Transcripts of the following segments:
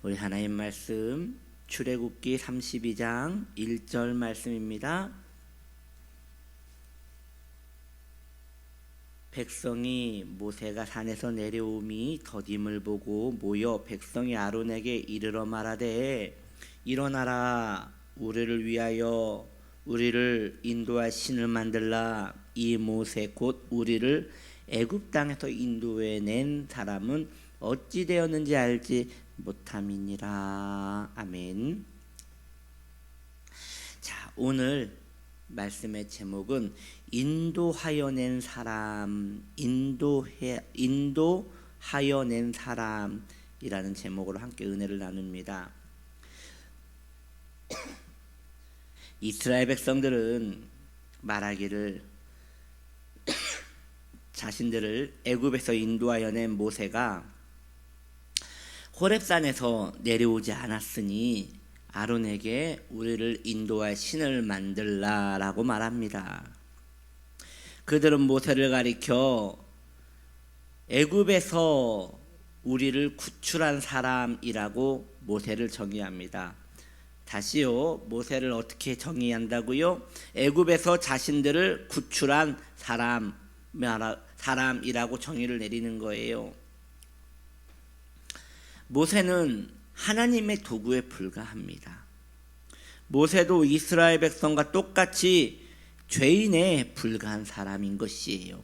우리 하나님 말씀 출애굽기 32장 1절 말씀입니다. 백성이 모세가 산에서 내려오미 더딤을 보고 모여 백성이 아론에게 이르러 말하되 일어나라, 우리를 위하여 우리를 인도할 신을 만들라. 이 모세 곧 우리를 애굽 땅에서 인도해 낸 사람은 어찌 되었는지 알지 못함이니라. 아멘. 자, 오늘 말씀의 제목은 인도하여 낸 사람, 인도하여 낸 사람이라는 제목으로 함께 은혜를 나눕니다. 이스라엘 백성들은 말하기를 자신들을 애굽에서 인도하여 낸 모세가 호렙산에서 내려오지 않았으니 아론에게 우리를 인도할 신을 만들라라고 말합니다. 그들은 모세를 가리켜 애굽에서 우리를 구출한 사람이라고 모세를 정의합니다. 다시요, 모세를 어떻게 정의한다고요? 애굽에서 자신들을 구출한 사람이라고 정의를 내리는 거예요. 모세는 하나님의 도구에 불과합니다. 모세도 이스라엘 백성과 똑같이 죄인에 불과한 사람인 것이에요.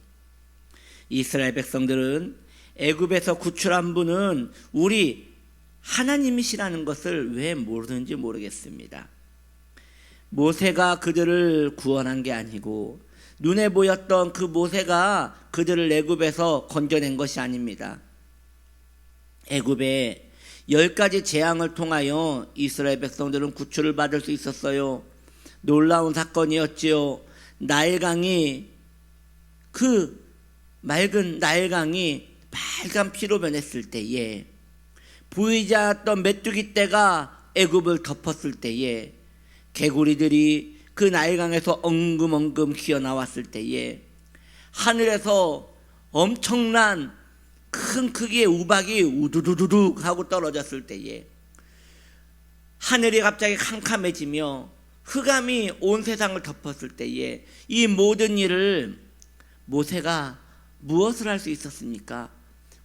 이스라엘 백성들은 애굽에서 구출한 분은 우리 하나님이시라는 것을 왜 모르는지 모르겠습니다. 모세가 그들을 구원한 게 아니고 눈에 보였던 그 모세가 그들을 애굽에서 건져낸 것이 아닙니다. 애굽에 10가지 재앙을 통하여 이스라엘 백성들은 구출을 받을 수 있었어요. 놀라운 사건이었지요. 나일강이, 그 맑은 나일강이 빨간 피로 변했을 때에, 보이지 않았던 메뚜기 떼가 애굽을 덮었을 때에, 개구리들이 그 나일강에서 엉금엉금 기어나왔을 때에, 하늘에서 엄청난 큰 크기의 우박이 우두두두둑 하고 떨어졌을 때에, 하늘이 갑자기 캄캄해지며 흑암이 온 세상을 덮었을 때에, 이 모든 일을 모세가 무엇을 할 수 있었습니까?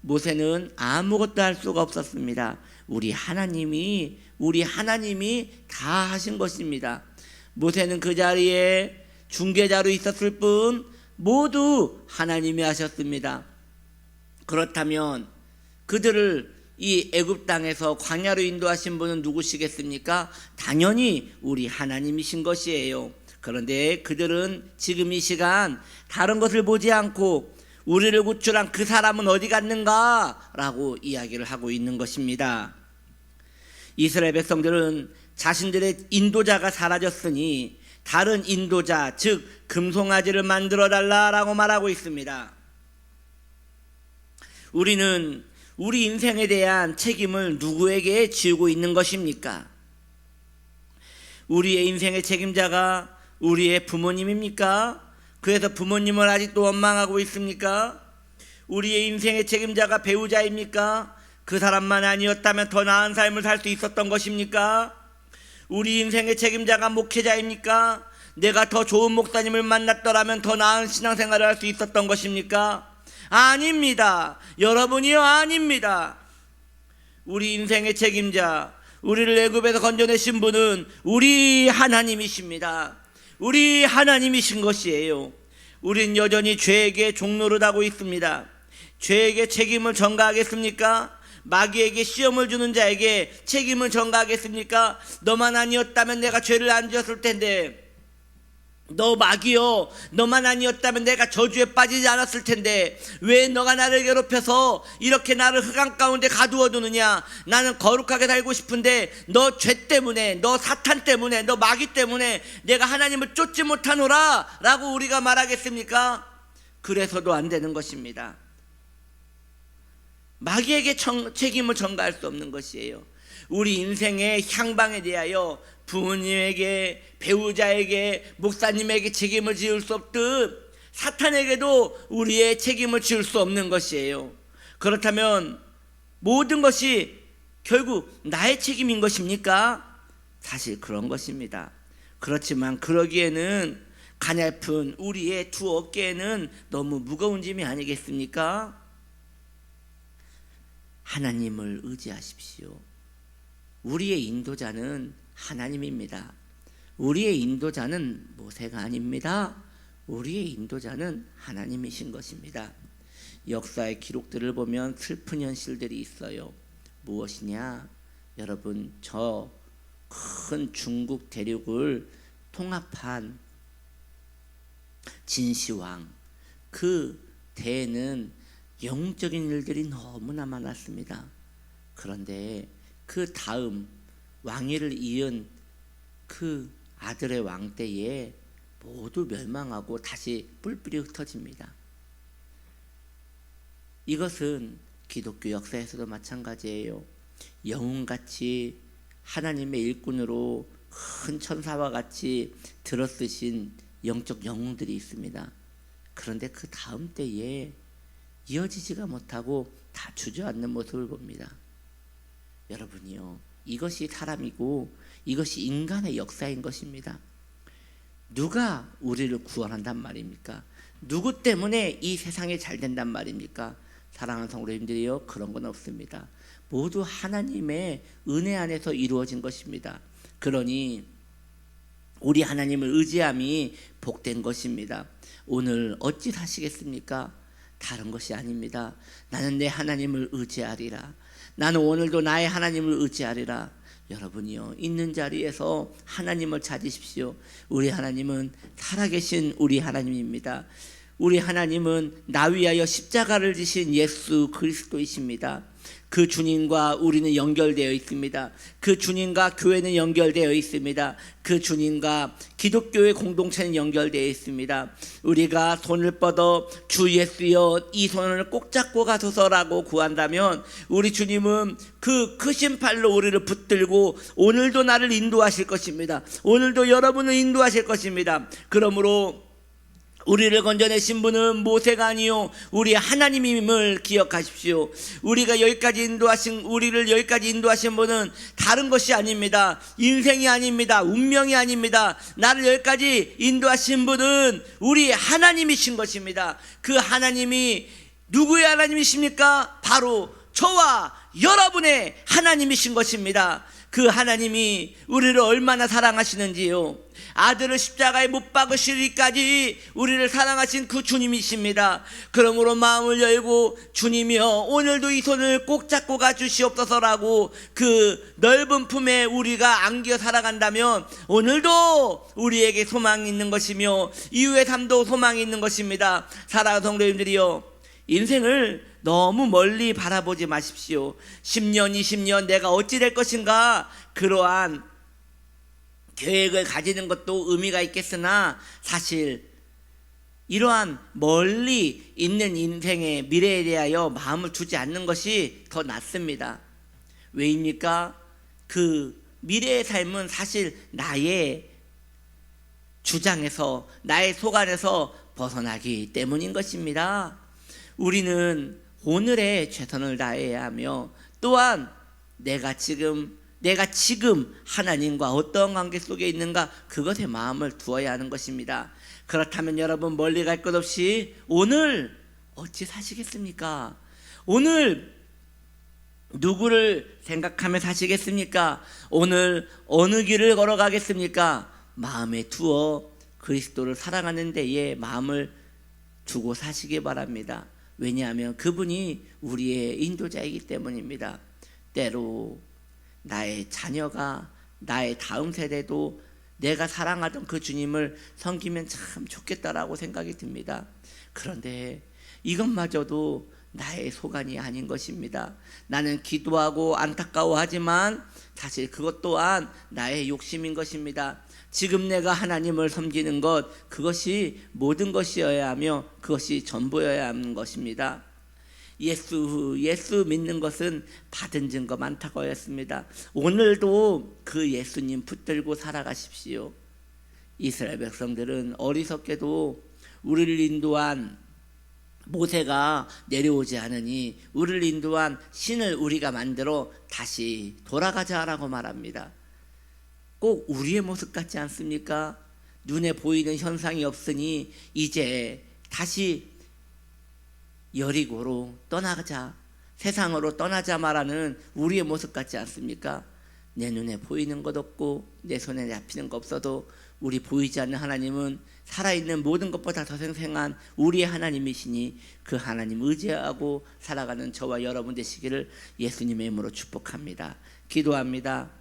모세는 아무것도 할 수가 없었습니다. 우리 하나님이 다 하신 것입니다. 모세는 그 자리에 중개자로 있었을 뿐 모두 하나님이 하셨습니다. 그렇다면 그들을 이 애굽 땅에서 광야로 인도하신 분은 누구시겠습니까? 당연히 우리 하나님이신 것이에요. 그런데 그들은 지금 이 시간 다른 것을 보지 않고 우리를 구출한 그 사람은 어디 갔는가? 라고 이야기를 하고 있는 것입니다. 이스라엘 백성들은 자신들의 인도자가 사라졌으니 다른 인도자, 즉 금송아지를 만들어 달라라고 말하고 있습니다. 우리는 우리 인생에 대한 책임을 누구에게 지우고 있는 것입니까? 우리의 인생의 책임자가 우리의 부모님입니까? 그래서 부모님을 아직도 원망하고 있습니까? 우리의 인생의 책임자가 배우자입니까? 그 사람만 아니었다면 더 나은 삶을 살 수 있었던 것입니까? 우리 인생의 책임자가 목회자입니까? 내가 더 좋은 목사님을 만났더라면 더 나은 신앙생활을 할 수 있었던 것입니까? 아닙니다. 여러분이요, 아닙니다. 우리 인생의 책임자, 우리를 애굽에서 건져내신 분은 우리 하나님이십니다. 우리 하나님이신 것이에요. 우린 여전히 죄에게 종노릇하고 있습니다. 죄에게 책임을 전가하겠습니까? 마귀에게 시험을 주는 자에게 책임을 전가하겠습니까? 너만 아니었다면 내가 죄를 안 지었을 텐데, 너 마귀요, 너만 아니었다면 내가 저주에 빠지지 않았을 텐데 왜 너가 나를 괴롭혀서 이렇게 나를 흑암 가운데 가두어 두느냐? 나는 거룩하게 살고 싶은데 너 죄 때문에, 너 사탄 때문에, 너 마귀 때문에 내가 하나님을 쫓지 못하노라 라고 우리가 말하겠습니까? 그래서도 안 되는 것입니다. 마귀에게 책임을 전가할 수 없는 것이에요. 우리 인생의 향방에 대하여 부모님에게, 배우자에게, 목사님에게 책임을 지을 수 없듯 사탄에게도 우리의 책임을 지을 수 없는 것이에요. 그렇다면 모든 것이 결국 나의 책임인 것입니까? 사실 그런 것입니다. 그렇지만 그러기에는 가냘픈 우리의 두 어깨에는 너무 무거운 짐이 아니겠습니까? 하나님을 의지하십시오. 우리의 인도자는 하나님입니다. 우리의 인도자는 모세가 아닙니다. 우리의 인도자는 하나님이신 것입니다. 역사의 기록들을 보면 슬픈 현실들이 있어요. 무엇이냐? 여러분, 저 큰 중국 대륙을 통합한 진시황, 그 대에는 영적인 일들이 너무나 많았습니다. 그런데 그 다음 왕위를 이은 그 아들의 왕 때에 모두 멸망하고 다시 뿔뿔이 흩어집니다. 이것은 기독교 역사에서도 마찬가지예요. 영웅같이 하나님의 일꾼으로 큰 천사와 같이 들어쓰신 영적 영웅들이 있습니다. 그런데 그 다음 때에 이어지지가 못하고 다 주저앉는 모습을 봅니다. 여러분이요, 이것이 사람이고 이것이 인간의 역사인 것입니다. 누가 우리를 구원한단 말입니까? 누구 때문에 이 세상이 잘 된단 말입니까? 사랑하는 성도님들이요, 그런 건 없습니다. 모두 하나님의 은혜 안에서 이루어진 것입니다. 그러니 우리 하나님을 의지함이 복된 것입니다. 오늘 어찌 사시겠습니까? 다른 것이 아닙니다. 나는 내 하나님을 의지하리라. 나는 오늘도 나의 하나님을 의지하리라. 여러분이요, 있는 자리에서 하나님을 찾으십시오. 우리 하나님은 살아계신 우리 하나님입니다. 우리 하나님은 나 위하여 십자가를 지신 예수 그리스도이십니다. 그 주님과 우리는 연결되어 있습니다. 그 주님과 교회는 연결되어 있습니다. 그 주님과 기독교의 공동체는 연결되어 있습니다. 우리가 손을 뻗어 주 예수여 이 손을 꼭 잡고 가소서라고 구한다면 우리 주님은 그 크신 팔로 우리를 붙들고 오늘도 나를 인도하실 것입니다. 오늘도 여러분을 인도하실 것입니다. 그러므로 우리를 건져내신 분은 모세가 아니요 우리 하나님임을 기억하십시오. 우리를 여기까지 인도하신 분은 다른 것이 아닙니다. 인생이 아닙니다. 운명이 아닙니다. 나를 여기까지 인도하신 분은 우리 하나님이신 것입니다. 그 하나님이 누구의 하나님이십니까? 바로 저와 여러분의 하나님이신 것입니다. 그 하나님이 우리를 얼마나 사랑하시는지요. 아들을 십자가에 못 박으시기까지 우리를 사랑하신 그 주님이십니다. 그러므로 마음을 열고 주님이여 오늘도 이 손을 꼭 잡고 가주시옵소서라고 그 넓은 품에 우리가 안겨 살아간다면 오늘도 우리에게 소망이 있는 것이며 이후의 삶도 소망이 있는 것입니다. 사랑하는 성도님들이여, 인생을 너무 멀리 바라보지 마십시오. 10년, 20년 내가 어찌 될 것인가, 그러한 계획을 가지는 것도 의미가 있겠으나 사실 이러한 멀리 있는 인생의 미래에 대하여 마음을 두지 않는 것이 더 낫습니다. 왜입니까? 그 미래의 삶은 사실 나의 주장에서, 나의 속안에서 벗어나기 때문인 것입니다. 우리는 오늘의 최선을 다해야 하며 또한 내가 지금 하나님과 어떤 관계 속에 있는가, 그것에 마음을 두어야 하는 것입니다. 그렇다면 여러분, 멀리 갈 것 없이 오늘 어찌 사시겠습니까? 오늘 누구를 생각하며 사시겠습니까? 오늘 어느 길을 걸어가겠습니까? 마음에 두어 그리스도를 사랑하는 데에 마음을 두고 사시기 바랍니다. 왜냐하면 그분이 우리의 인도자이기 때문입니다. 때로 나의 자녀가, 나의 다음 세대도 내가 사랑하던 그 주님을 섬기면 참 좋겠다라고 생각이 듭니다. 그런데 이것마저도 나의 소관이 아닌 것입니다. 나는 기도하고 안타까워하지만 사실 그것 또한 나의 욕심인 것입니다. 지금 내가 하나님을 섬기는 것, 그것이 모든 것이어야 하며 그것이 전부여야 하는 것입니다. 예수 믿는 것은 받은 증거 많다고 했습니다. 오늘도 그 예수님 붙들고 살아가십시오. 이스라엘 백성들은 어리석게도 우리를 인도한 모세가 내려오지 않으니 우리를 인도한 신을 우리가 만들어 다시 돌아가자라고 말합니다. 꼭 우리의 모습 같지 않습니까? 눈에 보이는 현상이 없으니 이제 다시 여리고로 떠나자, 세상으로 떠나자 말하는 우리의 모습 같지 않습니까? 내 눈에 보이는 것 없고 내 손에 잡히는 것 없어도 우리 보이지 않는 하나님은 살아있는 모든 것보다 더 생생한 우리의 하나님이시니 그 하나님 의지하고 살아가는 저와 여러분 되시기를 예수님의 이름으로 축복합니다. 기도합니다.